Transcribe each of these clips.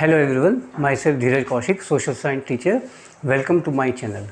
Hello everyone, myself Dheeraj Kaushik, social science teacher. Welcome to my channel.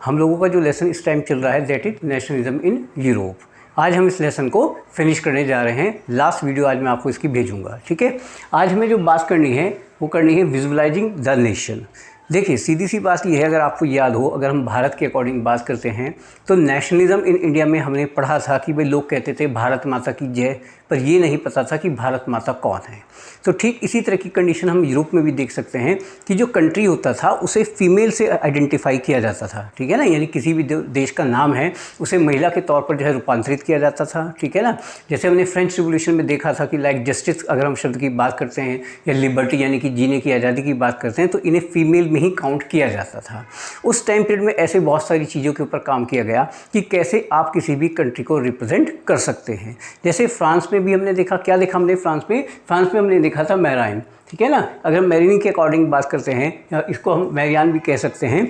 हम लोगों का जो लेसन इस टाइम चल रहा है that is nationalism in Europe. आज हम इस लेसन को फिनिश करने जा रहे हैं। लास्ट वीडियो आज मैं आपको इसकी भेजूंगा, ठीक है। आज हमें जो बात करनी है वो करनी है विजुअलाइजिंग द नेशन। देखिए, सीधी सी बात यह है, अगर आपको याद हो, अगर हम भारत के अकॉर्डिंग बात करते हैं तो नेशनलिज्म इन इंडिया में हमने पढ़ा था कि भाई लोग कहते थे भारत माता की जय, पर ये नहीं पता था कि भारत माता कौन है। तो ठीक इसी तरह की कंडीशन हम यूरोप में भी देख सकते हैं कि जो कंट्री होता था उसे फीमेल से आइडेंटिफाई किया जाता था, ठीक है ना। यानी किसी भी देश का नाम है उसे महिला के तौर पर जो है रूपांतरित किया जाता था, ठीक है ना। जैसे हमने फ्रेंच रिवोल्यूशन में देखा था कि लाइक जस्टिस अगर हम शब्द की बात करते हैं या लिबर्टी यानी कि जीने की आज़ादी की बात करते हैं तो इन्हें फीमेल में ही काउंट किया जाता था। उस टाइम पीरियड में ऐसे बहुत सारी चीज़ों के ऊपर काम किया गया कि कैसे आप किसी भी कंट्री को रिप्रेजेंट कर सकते हैं। जैसे फ्रांस में भी हमने देखा, क्या देखा हमने फ्रांस में हमने देखा था मैराइन, ठीक है ना। अगर मैरिनी के अकॉर्डिंग बात करते हैं या इसको हम मैरियान भी कह सकते हैं,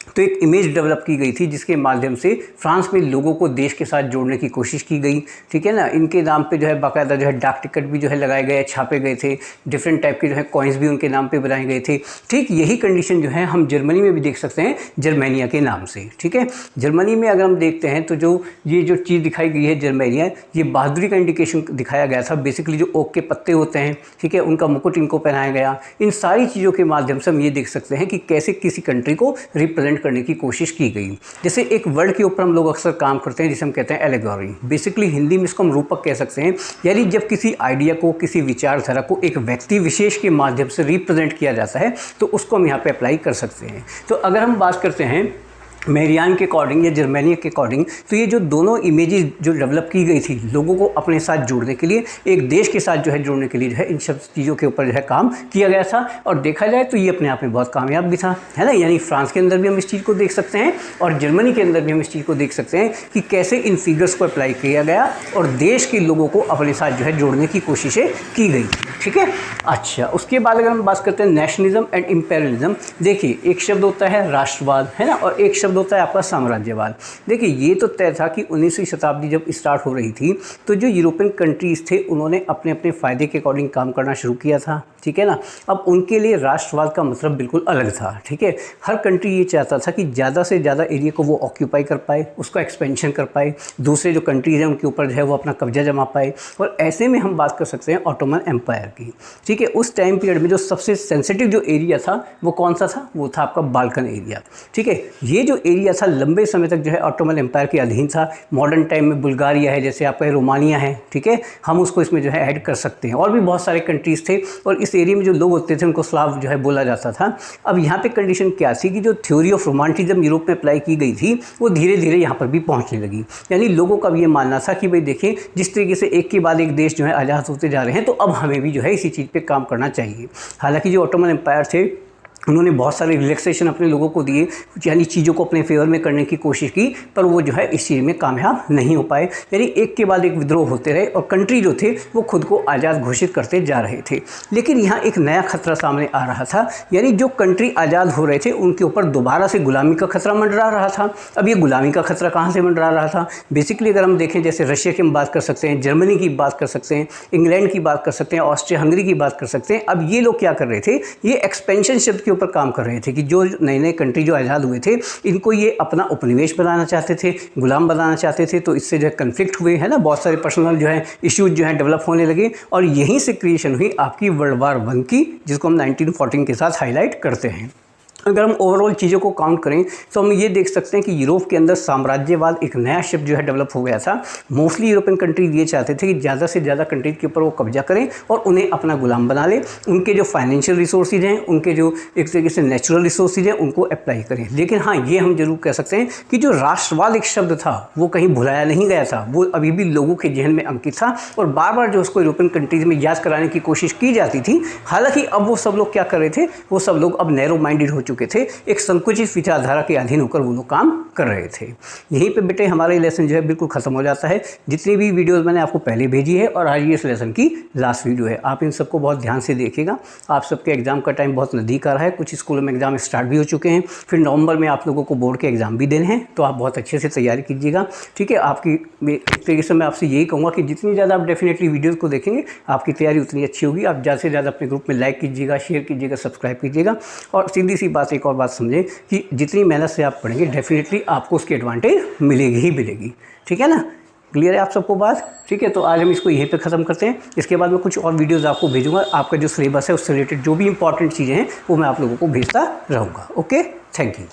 तो एक इमेज डेवलप की गई थी जिसके माध्यम से फ्रांस में लोगों को देश के साथ जोड़ने की कोशिश की गई, ठीक है ना। इनके नाम पे जो है बाकायदा जो है डाक टिकट भी जो है लगाए गए, छापे गए थे, डिफरेंट टाइप के जो है कॉइन्स भी उनके नाम पे बनाए गए थे। ठीक यही कंडीशन जो है हम जर्मनी में भी देख सकते हैं, जर्मेनिया के नाम से, ठीक है। जर्मनी में अगर हम देखते हैं तो ये जो चीज़ दिखाई गई है जर्मेनिया, ये बहादुरी का इंडिकेशन दिखाया गया था। बेसिकली जो ओक के पत्ते होते हैं, ठीक है, उनका मुकुट इनको पहनाया गया। इन सारी चीज़ों के माध्यम से हम ये देख सकते हैं कि कैसे किसी कंट्री को रिप्रेजेंट करने की कोशिश की गई। जैसे एक वर्ड के ऊपर हम लोग अक्सर काम करते हैं जिसे हम कहते हैं एलेगोरी। बेसिकली हिंदी में इसको हम रूपक कह सकते हैं। यानी जब किसी आइडिया को, किसी विचारधारा को एक व्यक्ति विशेष के माध्यम से रिप्रेजेंट किया जाता है तो उसको हम यहाँ पे अप्लाई कर सकते हैं। तो अगर हम बात करते हैं मैरियान के अकॉर्डिंग या जर्मेनिया के अकॉर्डिंग, तो ये जो दोनों इमेजेस जो डेवलप की गई थी लोगों को अपने साथ जोड़ने के लिए, एक देश के साथ जो है जोड़ने के लिए जो है इन सब चीज़ों के ऊपर जो है काम किया गया था। और देखा जाए तो ये अपने आप में बहुत कामयाब भी था, है ना। यानी फ्रांस के अंदर भी हम इस चीज़ को देख सकते हैं और जर्मनी के अंदर भी हम इस चीज़ को देख सकते हैं कि कैसे इन फिगर्स को अप्लाई किया गया और देश के लोगों को अपने साथ जो है जोड़ने की कोशिशें की गई, ठीक है। अच्छा, उसके बाद अगर हम बात करते हैं नेशनलिज्म एंड इम्पेरियलिज्म। देखिए, एक शब्द होता है राष्ट्रवाद, है ना, और एक शब्द होता है आपका साम्राज्यवाद। देखिए, ये तो तय था कि 19वीं शताब्दी जब स्टार्ट हो रही थी तो जो यूरोपियन कंट्रीज़ थे उन्होंने अपने अपने फ़ायदे के अकॉर्डिंग काम करना शुरू किया था, ठीक है ना। अब उनके लिए राष्ट्रवाद का मतलब बिल्कुल अलग था, ठीक है। हर कंट्री ये चाहता था कि ज़्यादा से ज़्यादा एरिया को वो ऑक्यूपाई कर पाए, उसका एक्सपेंशन कर पाए, दूसरे जो कंट्रीज़ हैं उनके ऊपर जो है वो अपना कब्जा जमा पाए। और ऐसे में हम बात कर सकते हैं ऑटोमन एम्पायर की, ठीक है। उस टाइम पीरियड में जो सबसे सेंसिटिव जो एरिया था वो कौन सा था? वो था आपका बाल्कन एरिया, ठीक है। ये जो एरिया था लंबे समय तक जो है ऑटोमन एम्पायर के अधीन था। मॉडर्न टाइम में बुल्गारिया है, जैसे आपका रोमानिया है, ठीक है, हम उसको इसमें जो है ऐड कर सकते हैं। और भी बहुत सारे कंट्रीज़ थे और इस एरिया में जो लोग होते थे उनको स्लाव जो है बोला जाता था। अब यहाँ पे कंडीशन क्या थी कि जो थ्योरी ऑफ रोमांटिज्म यूरोप में अप्लाई की गई थी वो धीरे धीरे यहाँ पर भी पहुँचने लगी। यानी लोगों का भी ये मानना था कि भाई देखिए, जिस तरीके से एक के बाद एक देश जो है आज़ाद होते जा रहे हैं तो अब हमें भी जो है इसी चीज़ पे काम करना चाहिए। हालांकि जो ऑटोमन एम्पायर थे उन्होंने बहुत सारे रिलैक्सेशन अपने लोगों को दिए, यानी चीज़ों को अपने फेवर में करने की कोशिश की, पर वो जो है इस चीज़ में कामयाब नहीं हो पाए। यानी एक के बाद एक विद्रोह होते रहे और कंट्री जो थे वो खुद को आज़ाद घोषित करते जा रहे थे। लेकिन यहाँ एक नया खतरा सामने आ रहा था, यानी जो कंट्री आज़ाद हो रहे थे उनके ऊपर दोबारा से गुलामी का खतरा मंडरा रहा था। अब ये गुलामी का खतरा कहाँ से मंडरा रहा था? बेसिकली अगर हम देखें, जैसे रशिया की हम बात कर सकते हैं, जर्मनी की बात कर सकते हैं, इंग्लैंड की बात कर सकते हैं, ऑस्ट्रिया हंगरी की बात कर सकते हैं। अब ये लोग क्या कर रहे थे? ये एक्सपेंशन शब्द के पर काम कर रहे थे कि जो नए नए कंट्री जो आज़ाद हुए थे इनको ये अपना उपनिवेश बनाना चाहते थे, गुलाम बनाना चाहते थे। तो इससे जो है कन्फ्लिक्ट हुए, है ना, बहुत सारे पर्सनल जो है इश्यूज जो है डेवलप होने लगे और यहीं से क्रिएशन हुई आपकी वर्ल्ड वार 1 की, जिसको हम 1914 के साथ हाईलाइट करते हैं। अगर हम ओवरऑल चीज़ों को काउंट करें तो हम ये देख सकते हैं कि यूरोप के अंदर साम्राज्यवाद एक नया शब्द जो है डेवलप हो गया था। मोस्टली यूरोपियन कंट्रीज ये चाहते थे कि ज़्यादा से ज़्यादा कंट्रीज के ऊपर वो कब्जा करें और उन्हें अपना गुलाम बना ले। उनके जो फाइनेंशियल रिसोर्सेज हैं, उनके जो एक तरीके से नेचुरल रिसोर्सेज हैं, उनको अप्लाई करें। लेकिन हाँ, ये हम जरूर कह सकते हैं कि जो राष्ट्रवाद एक शब्द था वो कहीं भुलाया नहीं गया था, वो अभी भी लोगों के जहन में अंकित था और बार बार जो उसको यूरोपियन कंट्रीज में याद कराने की कोशिश की जाती थी। हालांकि अब वो सब लोग क्या कर रहे थे? वो सब लोग अब नैरो माइंडेड हो चुके चुके थे, एक संकुचित विचारधारा के अधीन होकर वो लोग काम कर रहे थे। यहीं पे बेटे हमारा ये लेसन जो है बिल्कुल ख़त्म हो जाता है। जितनी भी वीडियोस मैंने आपको पहले भेजी है और आज ये इस लेसन की लास्ट वीडियो है, आप इन सबको बहुत ध्यान से देखिएगा। आप सबके एग्ज़ाम का टाइम बहुत नज़दीक आ रहा है, कुछ स्कूलों में एग्ज़ाम स्टार्ट भी हो चुके हैं, फिर नवंबर में आप लोगों को बोर्ड के एग्ज़ाम भी देने हैं, तो आप बहुत अच्छे से तैयारी कीजिएगा। ठीक है, आपकी एक तरीके से मैं आपसे यही कहूँगा कि जितनी ज़्यादा आप डेफिनेटली वीडियोज़ को देखेंगे आपकी तैयारी उतनी अच्छी होगी। आप ज़्यादा से ज़्यादा अपने ग्रुप में लाइक कीजिएगा, शेयर कीजिएगा, सब्सक्राइब कीजिएगा। और सीधी सी बात, एक और बात समझें कि जितनी मेहनत से आप पढ़ेंगे डेफिनेटली आपको उसकी एडवांटेज मिलेगी ही मिलेगी। ठीक है ना, क्लियर है आप सबको बात? ठीक है, तो आज हम इसको यहीं पे ख़त्म करते हैं। इसके बाद मैं कुछ और वीडियोस आपको भेजूंगा। आपका जो सिलेबस है उससे रिलेटेड जो भी इंपॉर्टेंट चीज़ें हैं वो मैं आप लोगों को भेजता रहूँगा। Okay, thank you.